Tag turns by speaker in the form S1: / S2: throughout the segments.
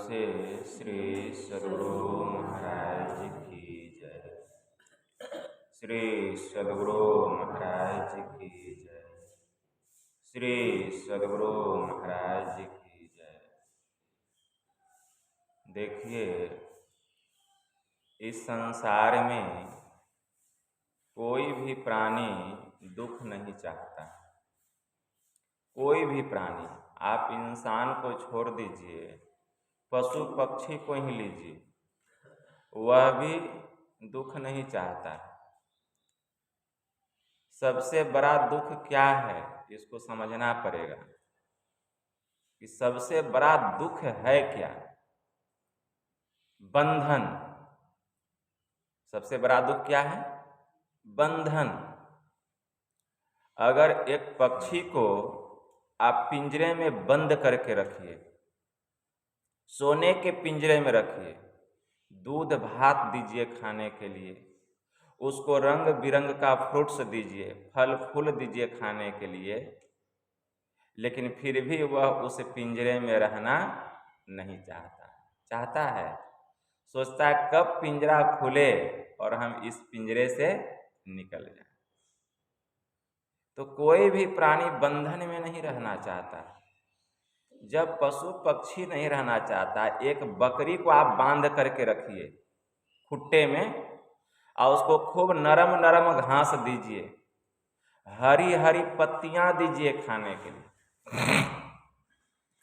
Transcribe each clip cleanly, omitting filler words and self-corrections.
S1: से श्री सद्गुरु महाराज की जय। श्री सद्गुरु महाराज की जय। श्री सद्गुरु महाराज की जय। देखिए, इस संसार में कोई भी प्राणी दुख नहीं चाहता। कोई भी प्राणी, आप इंसान को छोड़ दीजिए, पशु पक्षी को ही लीजिए, वह भी दुख नहीं चाहता। सबसे बड़ा दुख क्या है, इसको समझना पड़ेगा कि सबसे बड़ा दुख है क्या। बंधन। सबसे बड़ा दुख क्या है? बंधन। अगर एक पक्षी को आप पिंजरे में बंद करके रखिए, सोने के पिंजरे में रखिए, दूध भात दीजिए खाने के लिए, उसको रंग बिरंग का फ्रूट्स दीजिए, फल फूल दीजिए खाने के लिए, लेकिन फिर भी वह उस पिंजरे में रहना नहीं चाहता। चाहता है, सोचता है कब पिंजरा खुले और हम इस पिंजरे से निकल जाएं। तो कोई भी प्राणी बंधन में नहीं रहना चाहता। जब पशु पक्षी नहीं रहना चाहता, एक बकरी को आप बांध करके रखिए खुट्टे में और उसको खूब नरम नरम घास दीजिए, हरी हरी पत्तियां दीजिए खाने के लिए,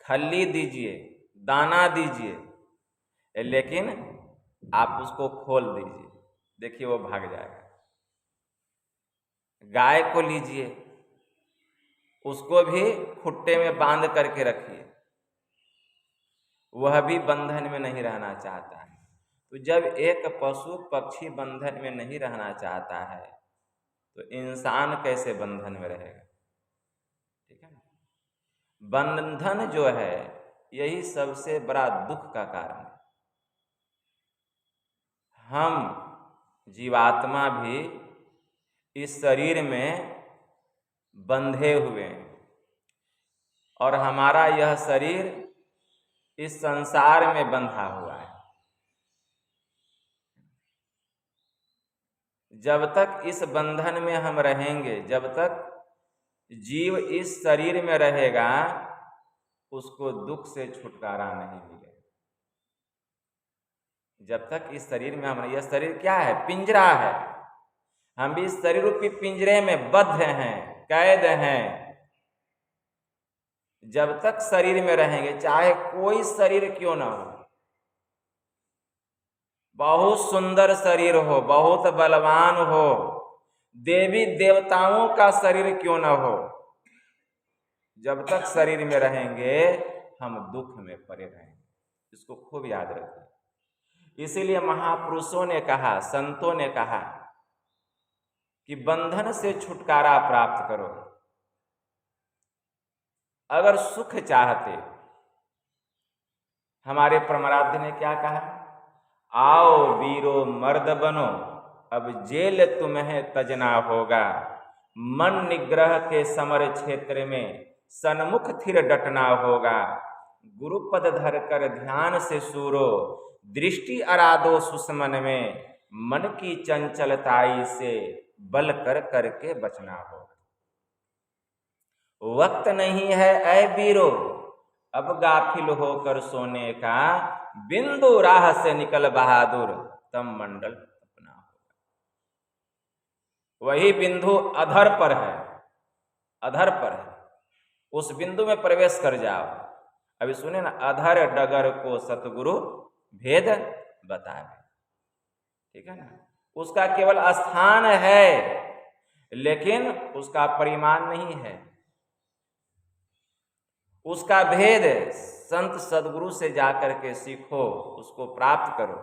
S1: खल्ली दीजिए, दाना दीजिए, लेकिन आप उसको खोल दीजिए, देखिए वो भाग जाएगा। गाय को लीजिए, उसको भी खुट्टे में बांध करके रखिए, वह भी बंधन में नहीं रहना चाहता है। तो जब एक पशु पक्षी बंधन में नहीं रहना चाहता है, तो इंसान कैसे बंधन में रहेगा? ठीक है ना? बंधन जो है, यही सबसे बड़ा दुख का कारण है। हम जीवात्मा भी इस शरीर में बंधे हुए हैं और हमारा यह शरीर इस संसार में बंधा हुआ है। जब तक इस बंधन में हम रहेंगे, जब तक जीव इस शरीर में रहेगा, उसको दुख से छुटकारा नहीं मिलेगा। जब तक इस शरीर में हम, यह शरीर क्या है? पिंजरा है। हम भी इस शरीर रूपी पिंजरे में बद्ध हैं, कैद हैं। जब तक शरीर में रहेंगे, चाहे कोई शरीर क्यों ना हो, बहुत सुंदर शरीर हो, बहुत बलवान हो, देवी देवताओं का शरीर क्यों ना हो, जब तक शरीर में रहेंगे हम दुख में पड़े रहेंगे। इसको खूब याद रखिए। इसीलिए महापुरुषों ने कहा, संतों ने कहा कि बंधन से छुटकारा प्राप्त करो। अगर सुख चाहते, हमारे परमाराध्य ने क्या कहा? आओ वीरो मर्द बनो, अब जेल तुम्हें तजना होगा। मन निग्रह के समर क्षेत्र में सन्मुख थिर डटना होगा। गुरुपद धर कर ध्यान से सूरो, दृष्टि अरादो सुषमन में। मन की चंचलताई से बल कर करके बचना होगा। वक्त नहीं है ऐ वीरो, अब गाफिल होकर सोने का। बिंदु राह से निकल बहादुर, तम मंडल अपना होगा। वही बिंदु अधर पर है, अधर पर है, उस बिंदु में प्रवेश कर जाओ। अभी सुने ना, अधर डगर को सतगुरु भेद बतावे। ठीक है ना? उसका केवल स्थान है, लेकिन उसका परिमाण नहीं है। उसका भेद संत सदगुरु से जाकर के सीखो, उसको प्राप्त करो।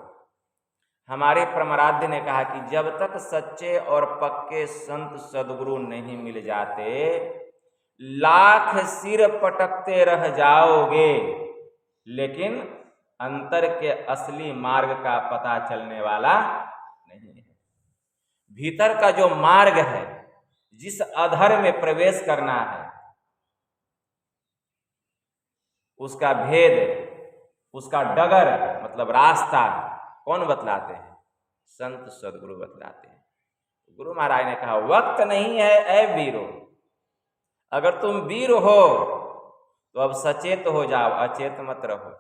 S1: हमारे परमाराध्य ने कहा कि जब तक सच्चे और पक्के संत सदगुरु नहीं मिल जाते, लाख सिर पटकते रह जाओगे, लेकिन अंतर के असली मार्ग का पता चलने वाला नहीं है। भीतर का जो मार्ग है, जिस अधर में प्रवेश करना है, उसका भेद उसका डगर मतलब रास्ता कौन बतलाते हैं? संत सदगुरु बतलाते हैं। गुरु महाराज ने कहा वक्त नहीं है ऐ वीरो, अगर तुम वीर हो तो अब सचेत हो जाओ, अचेत मत रहो।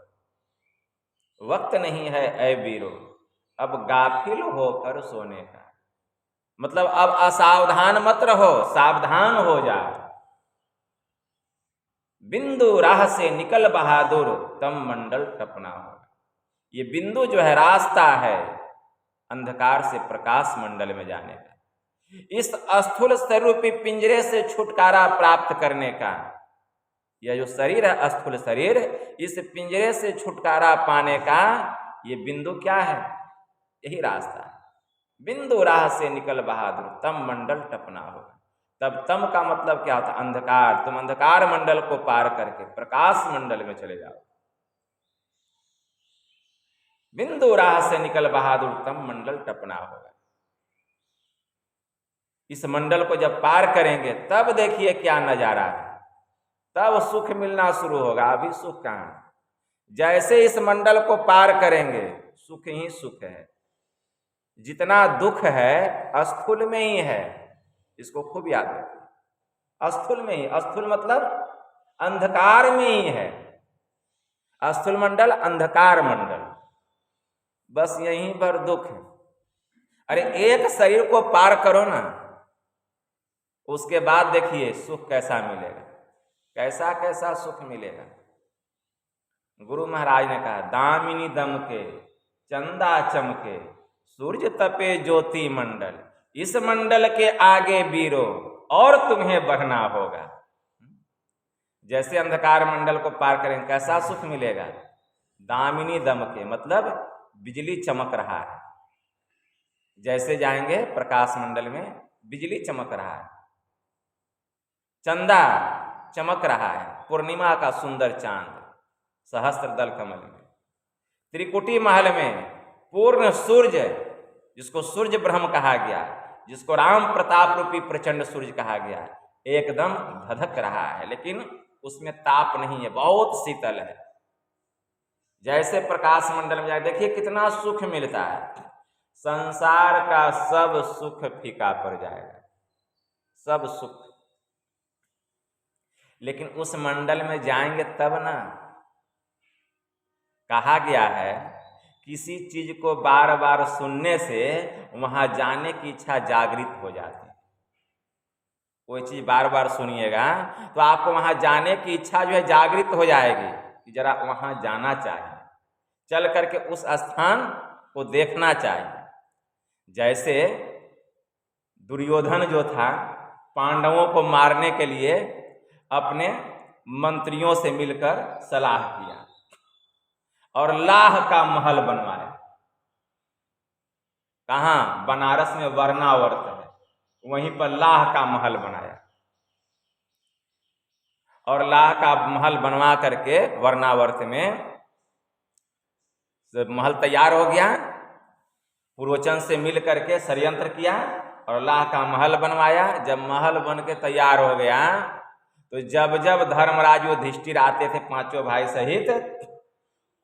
S1: वक्त नहीं है ऐ वीरो, अब गाफिल होकर सोने का, मतलब अब असावधान मत रहो, सावधान हो जाओ। बिंदु राह से निकल बहादुर, तम मंडल टपना होगा। ये बिंदु जो है रास्ता है अंधकार से प्रकाश मंडल में जाने का, इस स्थूल स्वरूपी पिंजरे से छुटकारा प्राप्त करने का। यह जो शरीर है स्थूल शरीर, इस पिंजरे से छुटकारा पाने का ये बिंदु क्या है? यही रास्ता है। बिंदु राह से निकल बहादुर, तम मंडल टपना होगा। तब तम का मतलब क्या होता? अंधकार। तुम अंधकार मंडल को पार करके प्रकाश मंडल में चले जाओ। बिंदु राह से निकल बहादुर, तम मंडल टपना होगा। इस मंडल को जब पार करेंगे तब देखिए क्या नजारा है, तब सुख मिलना शुरू होगा। अभी सुख कहाँ? जैसे इस मंडल को पार करेंगे सुख ही सुख है। जितना दुख है स्थूल में ही है, इसको खूब याद रखिए। स्थूल में ही, स्थूल मतलब अंधकार में ही है। स्थूल मंडल अंधकार मंडल, बस यहीं पर दुख है। अरे एक शरीर को पार करो ना, उसके बाद देखिए सुख कैसा मिलेगा, कैसा कैसा सुख मिलेगा। गुरु महाराज ने कहा दामिनी दमके चंदा चमके, सूर्य तपे ज्योति मंडल, इस मंडल के आगे वीरो और तुम्हें बढ़ना होगा। जैसे अंधकार मंडल को पार करेंगे कैसा सुख मिलेगा? दामिनी दमके मतलब बिजली चमक रहा है। जैसे जाएंगे प्रकाश मंडल में बिजली चमक रहा है, चंदा चमक रहा है, पूर्णिमा का सुंदर चांद सहस्त्र दल कमल में। त्रिकुटी महल में पूर्ण सूर्य, जिसको सूर्य ब्रह्म कहा गया, जिसको राम प्रताप रूपी प्रचंड सूर्य कहा गया, एकदम धधक रहा है, लेकिन उसमें ताप नहीं है, बहुत शीतल है। जैसे प्रकाश मंडल में जाए देखिए कितना सुख मिलता है। संसार का सब सुख फीका पड़ जाएगा, सब सुख। लेकिन उस मंडल में जाएंगे तब ना। कहा गया है किसी चीज को बार बार सुनने से वहां जाने की इच्छा जागृत हो जाती है। कोई चीज बार बार सुनिएगा तो आपको वहां जाने की इच्छा जो है जागृत हो जाएगी कि जरा वहां जाना चाहिए, चल करके उस स्थान को देखना चाहिए। जैसे दुर्योधन जो था पांडवों को मारने के लिए अपने मंत्रियों से मिलकर सलाह किया और लाह का महल बनवाया। कहाँ? बनारस में वर्णावर्त है, वहीं पर लाह का महल बनाया। और लाह का महल बनवा करके वर्णावर्त में महल तैयार हो गया। पूर्वचन से मिल करके षड्यंत्र किया और लाह का महल बनवाया। जब महल बन के तैयार हो गया तो जब जब धर्मराज युधिष्ठिर आते थे पांचों भाई सहित,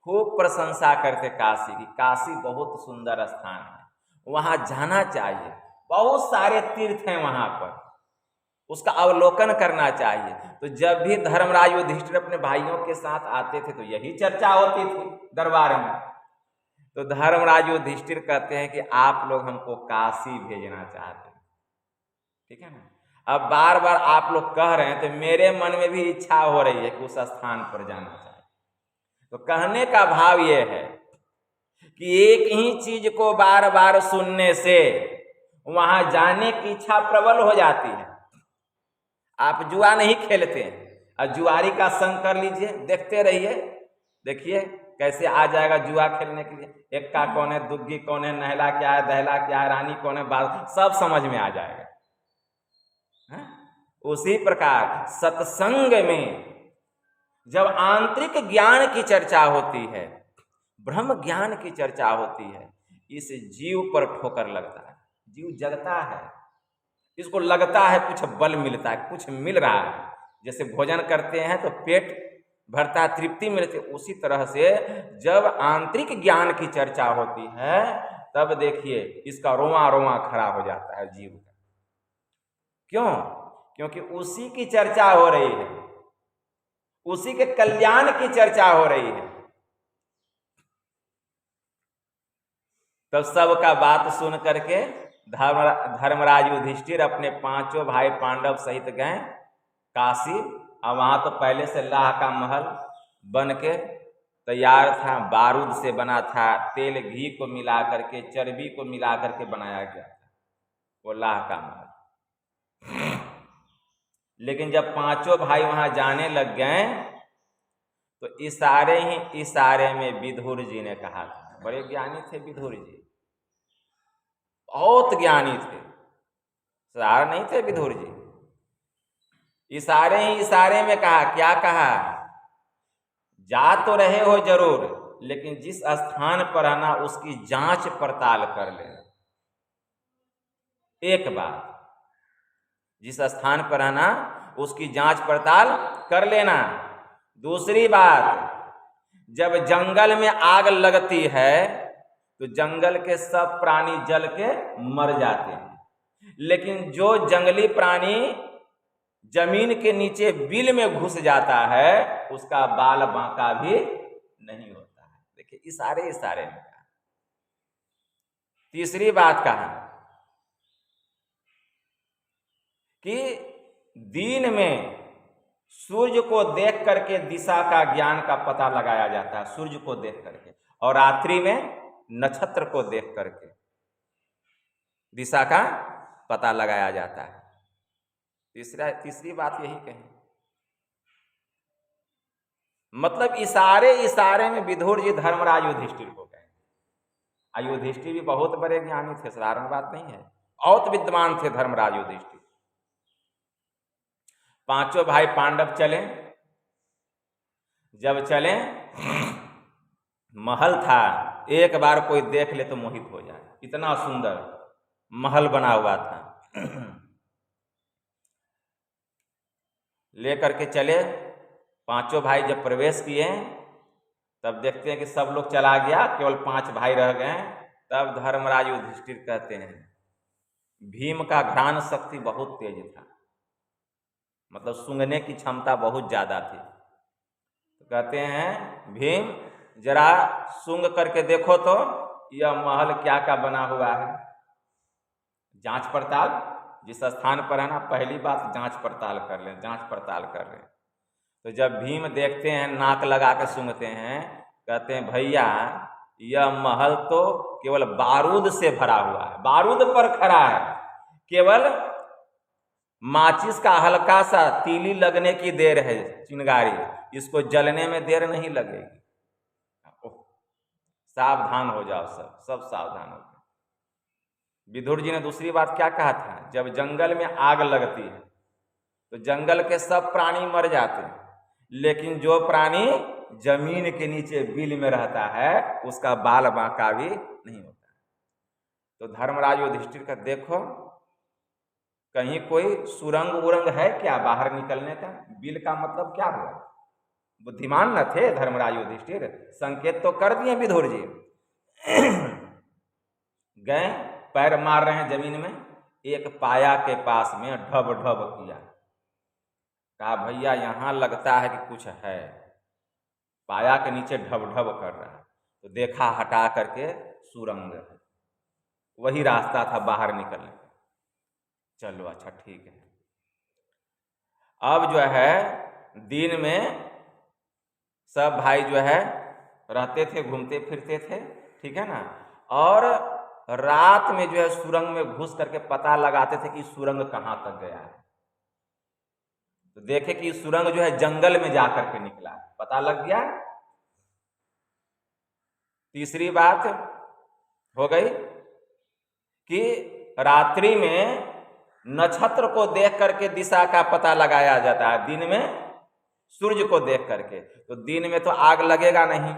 S1: खूब प्रशंसा करते काशी की। काशी बहुत सुंदर स्थान है, वहां जाना चाहिए, बहुत सारे तीर्थ हैं वहां पर, उसका अवलोकन करना चाहिए। तो जब भी धर्मराज युधिष्ठिर अपने भाइयों के साथ आते थे तो यही चर्चा होती थी दरबार में। तो धर्मराज युधिष्ठिर कहते हैं कि आप लोग हमको काशी भेजना चाहते हैं, ठीक है ना। अब बार बार आप लोग कह रहे हैं तो मेरे मन में भी इच्छा हो रही है कि उस स्थान पर जाना चाहिए। तो कहने का भाव ये है कि एक ही चीज को बार बार सुनने से वहां जाने की इच्छा प्रबल हो जाती है। आप जुआ नहीं खेलते हैं और जुआरी का संग कर लीजिए, देखते रहिए, देखिए कैसे आ जाएगा जुआ खेलने के लिए। एक्का कौन है, दुग्गी कौन है, नहला क्या है, दहला क्या है, रानी कौन है, बात सब समझ में आ जाएगा। उसी प्रकार सत्संग में जब आंतरिक ज्ञान की चर्चा होती है, ब्रह्म ज्ञान की चर्चा होती है, इस जीव पर ठोकर लगता है, जीव जगता है, इसको लगता है कुछ बल मिलता है, कुछ मिल रहा है। जैसे भोजन करते हैं तो पेट भरता है, तृप्ति मिलती है। उसी तरह से जब आंतरिक ज्ञान की चर्चा होती है तब देखिए इसका रोआ रोआ खड़ा हो जाता है जीव का। क्यों? क्योंकि उसी की चर्चा हो रही है, उसी के कल्याण की चर्चा हो रही है। तब सबका बात सुन करके धर्मराज युधिष्ठिर अपने पांचों भाई पांडव सहित गए काशी। और वहां तो पहले से लाह का महल बन के तैयार था, बारूद से बना था, तेल घी को मिला करके, चर्बी को मिला करके बनाया गया था वो लाह का महल। लेकिन जब पांचों भाई वहां जाने लग गए तो इशारे में विदुर जी ने कहा था, बड़े ज्ञानी थे विदुर जी, बहुत ज्ञानी थे, साधारण नहीं थे विदुर जी। इशारे में कहा, क्या कहा? जा तो रहे हो जरूर, लेकिन जिस स्थान पर आना उसकी जांच पड़ताल कर लेना। एक बात, जिस स्थान पर आना उसकी जांच पड़ताल कर लेना। दूसरी बात, जब जंगल में आग लगती है तो जंगल के सब प्राणी जल के मर जाते हैं, लेकिन जो जंगली प्राणी जमीन के नीचे बिल में घुस जाता है उसका बाल बांका भी नहीं होता है। देखिए इशारे में कहा। तीसरी बात कहा कि दिन में सूर्य को देख करके दिशा का ज्ञान का पता लगाया जाता है, सूर्य को देख करके, और रात्रि में नक्षत्र को देख करके दिशा का पता लगाया जाता है। तीसरी बात यही कही, मतलब इशारे में विदुर जी धर्मराज युधिष्ठिर को गए। युधिष्ठिर भी बहुत बड़े ज्ञानी थे, साधारण बात नहीं है, बहुत विद्वान थे धर्मराज युधिष्ठिर। पांचों भाई पांडव चले। जब चले, महल था, एक बार कोई देख ले तो मोहित हो जाए, इतना सुंदर महल बना हुआ था। लेकर के चले, पांचों भाई जब प्रवेश किए तब देखते हैं कि सब लोग चला गया, केवल 5 भाई रह गए। तब धर्मराज युधिष्ठिर कहते हैं, भीम का घ्राण शक्ति बहुत तेज था, मतलब सूंघने की क्षमता बहुत ज्यादा थी। तो कहते हैं, भीम जरा सूंघ करके देखो तो यह महल क्या क्या बना हुआ है। जांच पड़ताल, जिस स्थान पर है ना, पहली बात जांच पड़ताल कर लें, जांच पड़ताल कर लें। तो जब भीम देखते हैं, नाक लगा के सूंघते हैं, कहते हैं भैया यह महल तो केवल बारूद से भरा हुआ है, बारूद पर खड़ा है, केवल माचिस का हल्का सा तीली लगने की देर है, चिंगारी, इसको जलने में देर नहीं लगेगी। सावधान हो जाओ, सब सावधान हो जाओ। विदुर जी ने दूसरी बात क्या कहा था, जब जंगल में आग लगती है तो जंगल के सब प्राणी मर जाते हैं, लेकिन जो प्राणी जमीन के नीचे बिल में रहता है उसका बाल बांका भी नहीं होता। तो धर्मराज युधिष्ठिर का देखो कहीं कोई सुरंग उरंग है क्या बाहर निकलने का? बिल का मतलब क्या हुआ? बुद्धिमान न थे धर्मराज युधिष्ठिर, संकेत तो कर दिए विदुर जी। गए, पैर मार रहे हैं जमीन में, एक पाया के पास में ढब ढब किया। कहा भैया यहाँ लगता है कि कुछ है, पाया के नीचे ढब ढब कर रहा है। तो देखा, हटा करके सुरंग है, वही रास्ता था बाहर निकलने। चलो अच्छा ठीक है। अब जो है दिन में सब भाई जो है रहते थे, घूमते फिरते थे, ठीक है ना, और रात में जो है सुरंग में घुस करके पता लगाते थे कि सुरंग कहाँ तक गया है। तो देखे कि सुरंग जो है जंगल में जाकर के निकला, पता लग गया। तीसरी बात हो गई कि रात्रि में नक्षत्र को देख करके दिशा का पता लगाया जाता है, दिन में सूर्य को देख करके। तो दिन में तो आग लगेगा नहीं।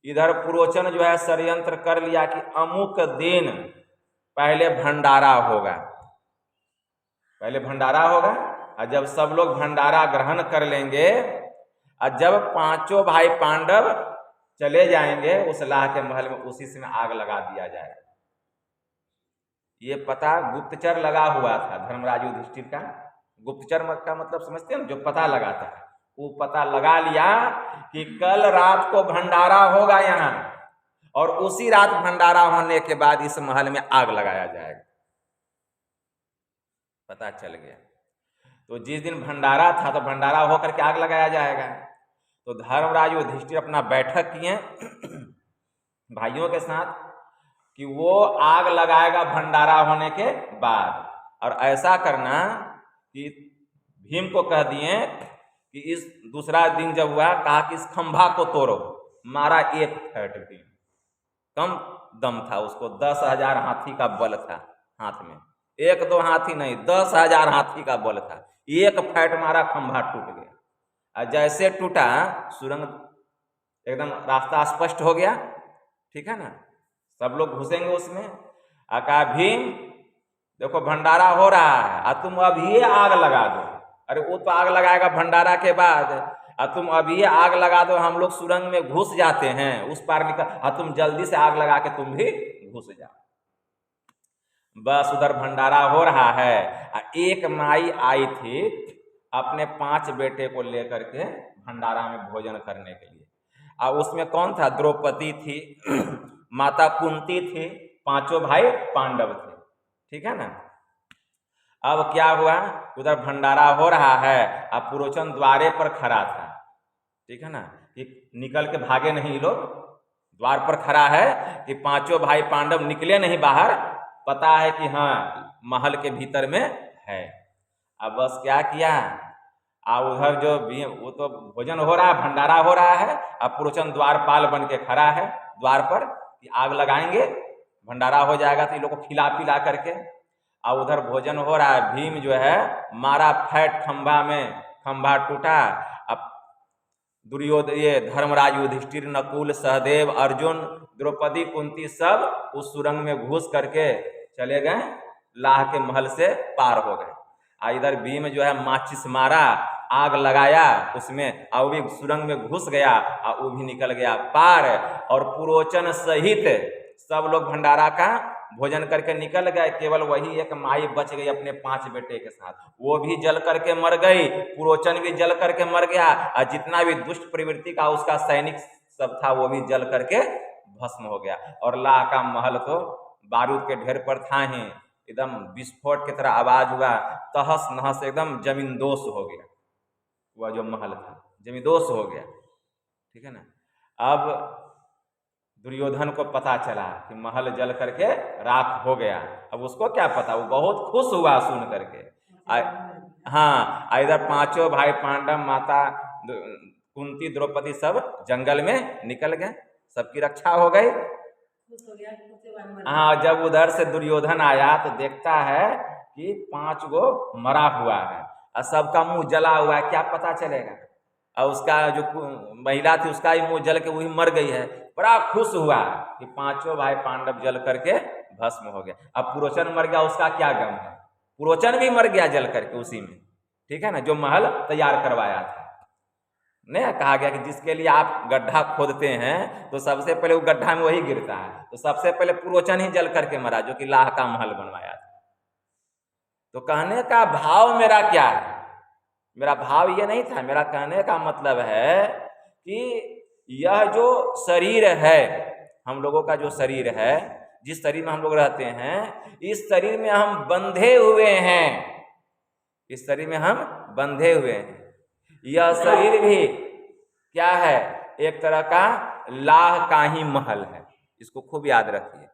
S1: इधर पुरोचन जो है षड्यंत्र कर लिया कि अमुक दिन पहले भंडारा होगा, और जब सब लोग भंडारा ग्रहण कर लेंगे और जब पांचों भाई पांडव चले जाएंगे उस लाह के महल में, उसी से आग लगा दिया जाएगा। ये पता गुप्तचर लगा हुआ था धर्मराज युधिष्ठिर का। गुप्तचर का मतलब समझते हैं, जो पता लगाता है। वो पता लगा लिया कि कल रात को भंडारा होगा यहाँ, और उसी रात भंडारा होने के बाद इस महल में आग लगाया जाएगा। पता चल गया। तो जिस दिन भंडारा था तो भंडारा होकर के आग लगाया जाएगा। तो धर्मराज युधिष्ठिर अपना बैठक किए भाइयों के साथ कि वो आग लगाएगा भंडारा होने के बाद। और ऐसा करना कि भीम को कह दिए कि इस दूसरा दिन जब हुआ, कहा कि इस खंभा को तोड़ो। मारा एक फैट भीम, कम दम था उसको, 10,000 हाथी का बल था हाथ में, एक दो हाथी नहीं 10,000 हाथी का बल था। एक फैट मारा, खंभा टूट गया। और जैसे टूटा सुरंग एकदम रास्ता स्पष्ट हो गया, ठीक है ना, सब लोग घुसेंगे उसमें। कहा भीम देखो भंडारा हो रहा है और तुम अभी ये आग लगा दो। अरे वो तो आग लगाएगा भंडारा के बाद, और तुम अभी ये आग लगा दो, हम लोग सुरंग में घुस जाते हैं उस पार निकल, और तुम जल्दी से आग लगा के तुम भी घुस जाओ। बस उधर भंडारा हो रहा है। एक माई आई थी अपने 5 बेटे को लेकर के भंडारा में भोजन करने के लिए। और उसमें कौन था? द्रौपदी थी, माता कुंती थी, 5 भाई पांडव थे, ठीक है ना। अब क्या हुआ, उधर भंडारा हो रहा है, अब पुरोचन द्वारे पर खड़ा था, ठीक है ना, कि निकल के भागे नहीं लोग। द्वार पर खड़ा है कि 5 भाई पांडव निकले नहीं बाहर, पता है कि हाँ महल के भीतर में है। अब बस क्या किया, उधर जो वो तो भोजन हो रहा है, भंडारा हो रहा है, अब पुरोचन द्वारपाल बन के खड़ा है द्वार पर कि आग लगाएंगे, भंडारा हो जाएगा तो ये लोग को खिला पिला करके। और उधर भोजन हो रहा है, भीम जो है मारा फैट खंभा में, खंभा टूटा। अब दुर्योधन, ये धर्मराज युधिष्ठिर, नकुल, सहदेव, अर्जुन, द्रौपदी, कुंती सब उस सुरंग में घुस करके चले गए, लाह के महल से पार हो गए। इधर भीम जो है माचिस मारा, आग लगाया उसमें, और वो भी सुरंग में घुस गया और वो भी निकल गया पार। और पुरोचन सहित सब लोग भंडारा का भोजन करके निकल गए, केवल वही एक माई बच गई अपने 5 बेटे के साथ, वो भी जल करके मर गई, पुरोचन भी जल करके मर गया, और जितना भी दुष्ट प्रवृत्ति का उसका सैनिक सब था वो भी जल करके भस्म हो गया। और लाह का महल तो बारूद के ढेर पर था ही, एकदम विस्फोट की तरह आवाज हुआ, तहस नहस एकदम जमींदोष हो गया, वह जो महल था जमींदोष हो गया, ठीक है ना। अब दुर्योधन को पता चला कि महल जल करके राख हो गया। अब उसको क्या पता, वो बहुत खुश हुआ सुन करके। हाँ, इधर 5 भाई पांडव, माता कुंती, द्रौपदी सब जंगल में निकल गए, सबकी रक्षा हो गई। हाँ, जब उधर से दुर्योधन आया तो देखता है कि 5 गो मरा हुआ है और सबका मुंह जला हुआ है, क्या पता चलेगा। और उसका जो महिला थी उसका ही मुंह जल के वही मर गई है। बड़ा खुश हुआ कि 5 भाई पांडव जल करके भस्म हो गया। अब पुरोचन मर गया, उसका क्या गम है, पुरोचन भी मर गया जल करके उसी में, ठीक है ना, जो महल तैयार करवाया था। नहीं कहा गया कि जिसके लिए आप गड्ढा खोदते हैं तो सबसे पहले वो गड्ढा में वही गिरता है, तो सबसे पहले पुरोचन ही जल करके मरा, जो कि लाह का महल बनवाया था। तो कहने का भाव मेरा क्या है, मेरा भाव ये नहीं था, मेरा कहने का मतलब है कि यह जो शरीर है, हम लोगों का जो शरीर है, जिस शरीर में हम लोग रहते हैं, इस शरीर में हम बंधे हुए हैं, इस शरीर में हम बंधे हुए हैं। यह शरीर भी क्या है, एक तरह का लाह का ही महल है, इसको खूब याद रखिए।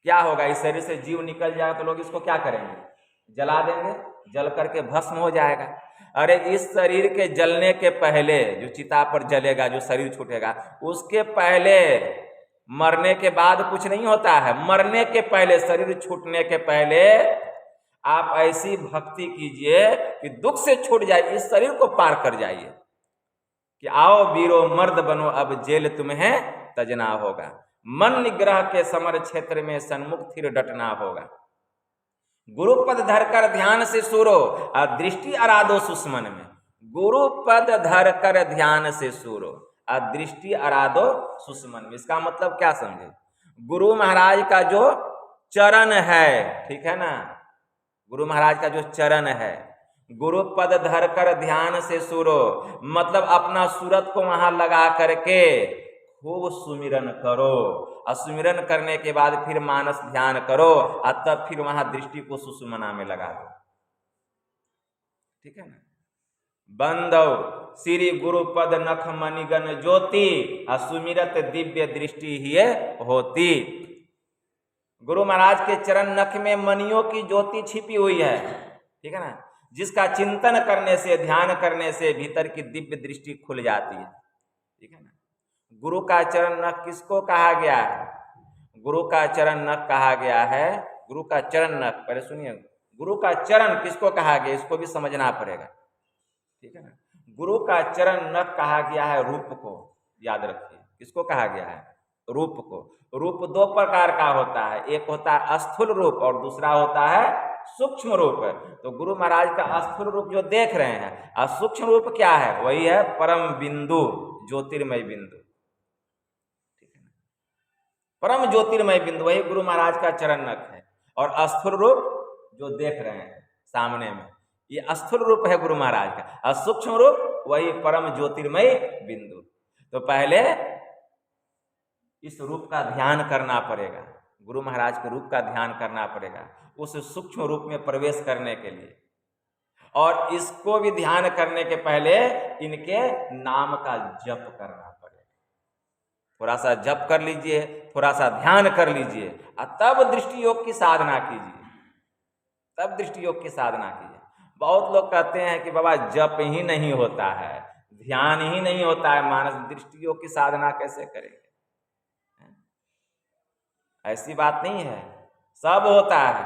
S1: क्या होगा, इस शरीर से जीव निकल जाएगा तो लोग इसको क्या करेंगे, जला देंगे, जल करके भस्म हो जाएगा। अरे इस शरीर के जलने के पहले, जो चिता पर जलेगा, जो शरीर छूटेगा, उसके पहले, मरने के बाद कुछ नहीं होता है, मरने के पहले, शरीर छूटने के पहले आप ऐसी भक्ति कीजिए कि दुख से छूट जाए, इस शरीर को पार कर जाइए, कि आओ वीरो मर्द बनो, अब जेल तुम्हें तजना होगा, मन निग्रह के समर क्षेत्र में सन्मुख थिर डटना होगा, गुरुपद धरकर ध्यान से सुरो, दृष्टि अराधो सुषमन में, गुरु पद धर कर ध्यान से सूरो, दृष्टि अरादो सुषमन। इसका मतलब क्या समझे? गुरु महाराज का जो चरण है, ठीक है ना, गुरु महाराज का जो चरण है, गुरु पद धर कर ध्यान से सूरो, मतलब अपना सूरत को वहां लगा करके खूब सुमिरन करो, और सुमिरन करने के बाद फिर मानस ध्यान करो, और तब फिर वहां दृष्टि को सुषुम्ना में लगा दो, ठीक है ना। बंदव श्री गुरुपद नख मणिगण ज्योति, सुमिरत दिव्य दृष्टि ही होती। गुरु महाराज के चरण नख में मणियों की ज्योति छिपी हुई है, ठीक है ना, जिसका चिंतन करने से, ध्यान करने से भीतर की दिव्य दृष्टि खुल जाती है, ठीक है ना। गुरु का चरण नख किसको कहा गया है? गुरु का चरण नख कहा गया है, गुरु का चरण नख, पहले सुनिए, गुरु का चरण किसको कहा गया, इसको भी समझना पड़ेगा, ठीक है ना। गुरु का चरण नख कहा गया है रूप को, याद रखिए, किसको कहा गया है? रूप को। रूप दो प्रकार का होता है, एक होता है स्थूल रूप और दूसरा होता है सूक्ष्म रूप। तो गुरु महाराज का स्थूल रूप जो देख रहे हैं, और सूक्ष्म रूप क्या है? वही है परम बिंदु, ज्योतिर्मय बिंदु, ठीक है ना। परम ज्योतिर्मय बिंदु वही गुरु महाराज का चरण नख है, और स्थूल रूप जो देख रहे हैं सामने में, ये स्थूल रूप है गुरु महाराज का, और सूक्ष्म रूप वही परम ज्योतिर्मय बिंदु। तो पहले इस रूप का ध्यान करना पड़ेगा, गुरु महाराज के रूप का ध्यान करना पड़ेगा उस सूक्ष्म रूप में प्रवेश करने के लिए। और इसको भी ध्यान करने के पहले इनके नाम का जप करना पड़ेगा। थोड़ा सा जप कर लीजिए, थोड़ा सा ध्यान कर लीजिए, और तब दृष्टि योग की साधना कीजिए, तब दृष्टि योग की साधना कीजिए। बहुत लोग कहते हैं कि बाबा जप ही नहीं होता है, ध्यान ही नहीं होता है, मानस दृष्टि योग की साधना कैसे करेंगे? ऐसी बात नहीं है, सब होता है,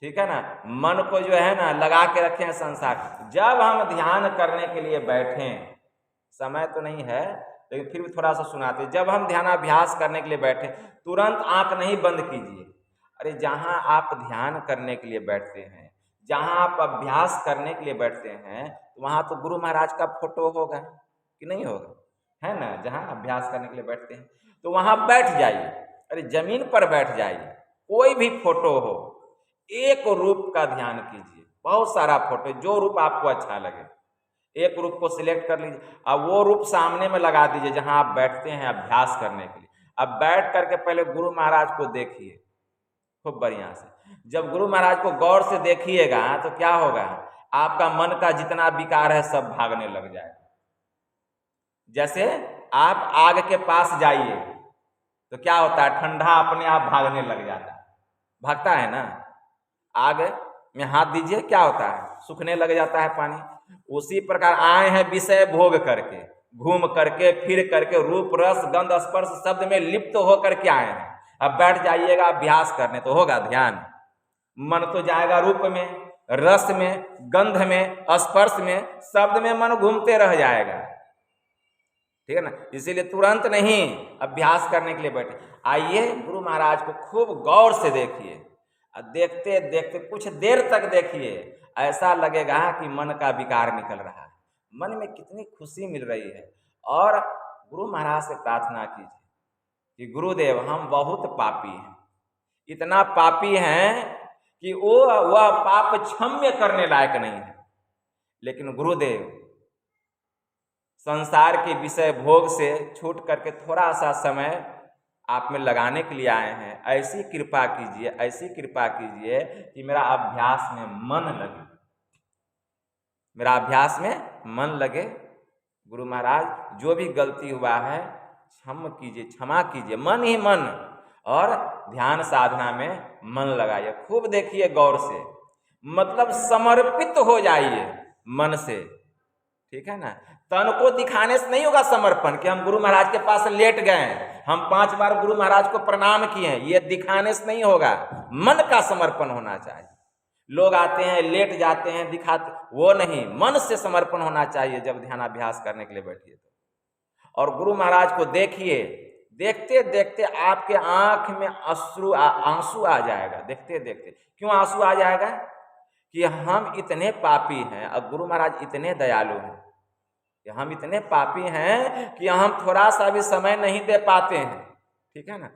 S1: ठीक है ना। मन को जो है ना लगा के रखें संसार। जब हम ध्यान करने के लिए बैठें, समय तो नहीं है लेकिन फिर भी थोड़ा सा सुनाते, जब हम ध्यानाभ्यास करने के लिए बैठे, तुरंत आंख नहीं बंद कीजिए। अरे जहाँ आप ध्यान करने के लिए बैठते हैं, जहाँ आप अभ्यास करने के लिए बैठते हैं, तो वहाँ तो गुरु महाराज का फोटो होगा कि नहीं होगा, है ना। जहाँ अभ्यास करने के लिए बैठते हैं तो वहाँ बैठ जाइए, अरे जमीन पर बैठ जाइए, कोई भी फोटो हो, एक रूप का ध्यान कीजिए। बहुत सारा फोटो, जो रूप आपको अच्छा लगे एक रूप को सिलेक्ट कर लीजिए, अब वो रूप सामने में लगा दीजिए जहां आप बैठते हैं अभ्यास करने के लिए। अब बैठ करके पहले गुरु महाराज को देखिए खूब बढ़िया से। जब गुरु महाराज को गौर से देखिएगा तो क्या होगा, आपका मन का जितना विकार है सब भागने लग जाएगा। जैसे आप आग के पास जाइए तो क्या होता है, ठंडा अपने आप भागने लग जाता है, भागता है ना। आग में हाथ दीजिए, क्या होता है, सूखने लग जाता है पानी। उसी प्रकार आए हैं विषय भोग करके, घूम करके फिर करके, रूप रस गंध स्पर्श शब्द में लिप्त होकर के आए हैं। अब बैठ जाइएगा अभ्यास करने तो होगा ध्यान, मन तो जाएगा रूप में, रस में, गंध में, स्पर्श में, शब्द में मन घूमते रह जाएगा, ठीक है ना। इसीलिए तुरंत नहीं अभ्यास करने के लिए बैठे, आइए गुरु महाराज को खूब गौर से देखिए, देखते देखते कुछ देर तक देखिए, ऐसा लगेगा कि मन का विकार निकल रहा है, मन में कितनी खुशी मिल रही है। और गुरु महाराज से प्रार्थना कीजिए कि गुरुदेव हम बहुत पापी हैं, इतना पापी हैं कि वह पाप क्षम्य करने लायक नहीं है, लेकिन गुरुदेव संसार के विषय भोग से छूट करके थोड़ा सा समय आप में लगाने के लिए आए हैं, ऐसी कृपा कीजिए, ऐसी कृपा कीजिए कि मेरा अभ्यास में मन लगे, मेरा अभ्यास में मन लगे। गुरु महाराज जो भी गलती हुआ है क्षमा कीजिए, मन ही मन, और ध्यान साधना में मन लगाइए, खूब देखिए गौर से, मतलब समर्पित हो जाइए मन से, ठीक है ना। तन को दिखाने से नहीं होगा समर्पण कि हम गुरु महाराज के पास लेट गए, हम 5 बार गुरु महाराज को प्रणाम किए, ये दिखाने से नहीं होगा, मन का समर्पण होना चाहिए। लोग आते हैं लेट जाते हैं दिखाते, वो नहीं, मन से समर्पण होना चाहिए जब ध्यानाभ्यास करने के लिए बैठिए तो। और गुरु महाराज को देखिए, देखते देखते आपके आंख में आंसू आ जाएगा, देखते देखते। क्यों आंसू आ जाएगा? कि हम इतने पापी हैं और गुरु महाराज इतने दयालु हैं, कि हम इतने पापी हैं कि हम थोड़ा सा भी समय नहीं दे पाते हैं, ठीक है ना।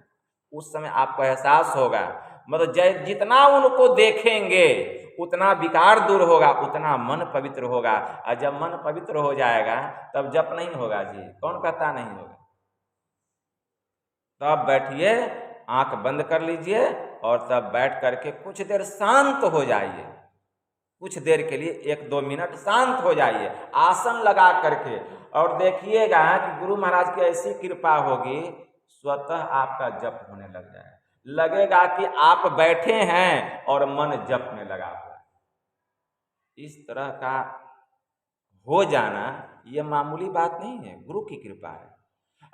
S1: उस समय आपको एहसास होगा, मतलब जितना उनको देखेंगे उतना विकार दूर होगा, उतना मन पवित्र होगा। और जब मन पवित्र हो जाएगा तब जप नहीं होगा जी, कौन कहता नहीं होगा। तब बैठिए, आंख बंद कर लीजिए और तब बैठ करके कुछ देर शांत हो जाइए, कुछ देर के लिए 1-2 मिनट शांत हो जाइए आसन लगा करके, और देखिएगा कि गुरु महाराज की ऐसी कृपा होगी, स्वतः आपका जप होने लग जाए, लगेगा कि आप बैठे हैं और मन जप में लगा हुआ है। इस तरह का हो जाना ये मामूली बात नहीं है, गुरु की कृपा है।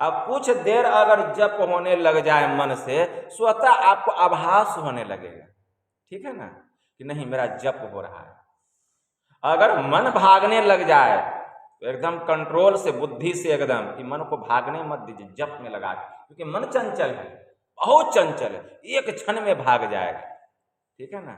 S1: अब कुछ देर अगर जप होने लग जाए मन से, स्वतः आपको आभास होने लगेगा, ठीक है ना, कि नहीं मेरा जप हो रहा है। अगर मन भागने लग जाए तो एकदम कंट्रोल से, बुद्धि से एकदम कि मन को भागने मत दीजिए, जप में लगा, क्योंकि मन चंचल है, बहुत चंचल है, एक क्षण में भाग जाएगा, ठीक है ना।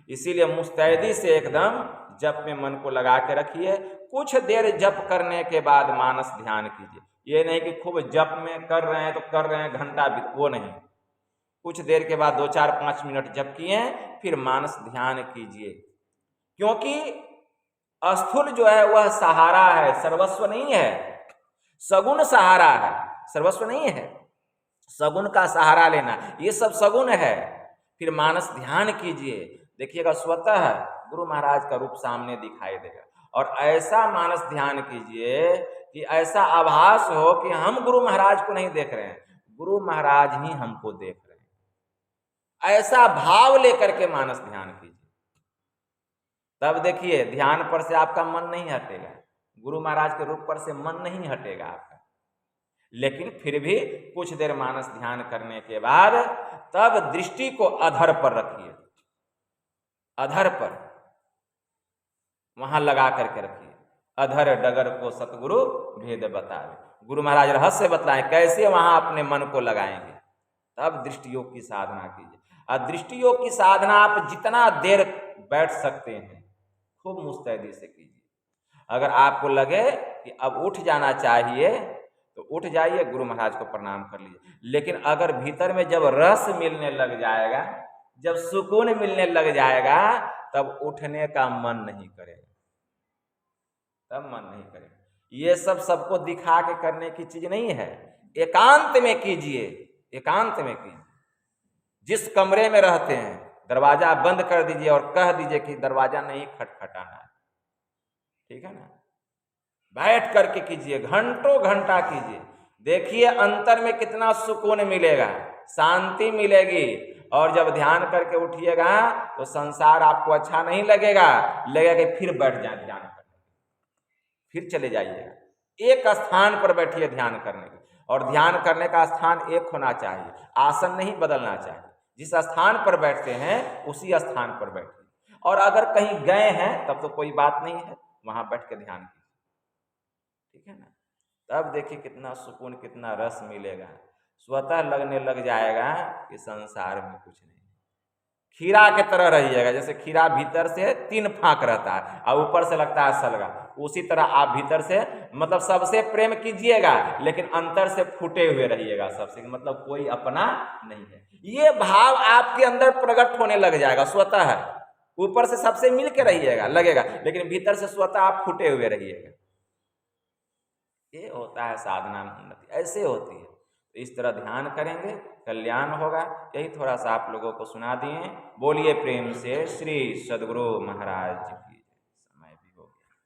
S1: इसीलिए मुस्तैदी से एकदम जप में मन को लगा के रखिए। कुछ देर जप करने के बाद मानस ध्यान कीजिए, ये नहीं कि खूब जप में कर रहे हैं तो कर रहे हैं घंटा, वो नहीं। कुछ देर के बाद 2-4-5 मिनट जप किए, फिर मानस ध्यान कीजिए, क्योंकि स्थूल जो है वह सहारा है, सर्वस्व नहीं है। सगुण सहारा है, सर्वस्व नहीं है। सगुण का सहारा लेना, ये सब सगुण है। फिर मानस ध्यान कीजिए, देखिएगा स्वतः गुरु महाराज का रूप सामने दिखाई देगा। और ऐसा मानस ध्यान कीजिए कि ऐसा आभास हो कि हम गुरु महाराज को नहीं देख रहे हैं, गुरु महाराज ही हमको देख रहे हैं। ऐसा भाव लेकर के मानस ध्यान कीजिए, तब देखिए ध्यान पर से आपका मन नहीं हटेगा, गुरु महाराज के रूप पर से मन नहीं हटेगा आपका। लेकिन फिर भी कुछ देर मानस ध्यान करने के बाद तब दृष्टि को अधर पर रखिए, अधर पर वहां लगा करके रखिए। अधर डगर को सतगुरु भेद बताए, गुरु महाराज रहस्य बताएं कैसे वहां अपने मन को लगाएंगे। तब दृष्टि योग की साधना कीजिए। और दृष्टि योग की साधना आप जितना देर बैठ सकते हैं खूब मुस्तैदी से कीजिए। अगर आपको लगे कि अब उठ जाना चाहिए तो उठ जाइए, गुरु महाराज को प्रणाम कर लीजिए। लेकिन अगर भीतर में जब रस मिलने लग जाएगा, जब सुकून मिलने लग जाएगा, तब उठने का मन नहीं करेगा, तब मन नहीं करेगा। ये सब सबको दिखा के करने की चीज नहीं है, एकांत में कीजिए, एकांत में कीजिए। जिस कमरे में रहते हैं दरवाजा बंद कर दीजिए और कह दीजिए कि दरवाजा नहीं खटखटाना है, ठीक है ना। बैठ करके कीजिए, घंटों घंटा कीजिए, देखिए अंतर में कितना सुकून मिलेगा, शांति मिलेगी। और जब ध्यान करके उठिएगा तो संसार आपको अच्छा नहीं लगेगा, लगेगा कि फिर बैठ जाए ध्यान करने, फिर चले जाइएगा। एक स्थान पर बैठिए ध्यान करने के, और ध्यान करने का स्थान एक होना चाहिए, आसन नहीं बदलना चाहिए। जिस स्थान पर बैठते हैं उसी स्थान पर बैठिए। और अगर कहीं गए हैं तब तो कोई बात नहीं है, वहां बैठ के ध्यान कीजिए, ठीक है ना। तब देखिए कितना सुकून, कितना रस मिलेगा, स्वतः लगने लग जाएगा कि संसार में कुछ नहीं। खीरा के तरह रहिएगा, जैसे खीरा भीतर से 3 फांक रहता है और ऊपर से लगता है सलगा, उसी तरह आप भीतर से मतलब सबसे प्रेम कीजिएगा, लेकिन अंतर से फूटे हुए रहिएगा सबसे, मतलब कोई अपना नहीं है। ये भाव आपके अंदर प्रकट होने लग जाएगा स्वतः है। ऊपर से सबसे मिल के रहिएगा लगेगा, लेकिन भीतर से स्वतः आप फूटे हुए रहिएगा। ये होता है साधना में उन्नति, ऐसे होती है। तो इस तरह ध्यान करेंगे, कल्याण होगा। यही थोड़ा सा आप लोगों को सुना दिए। बोलिए प्रेम से श्री सद्गुरु महाराज की।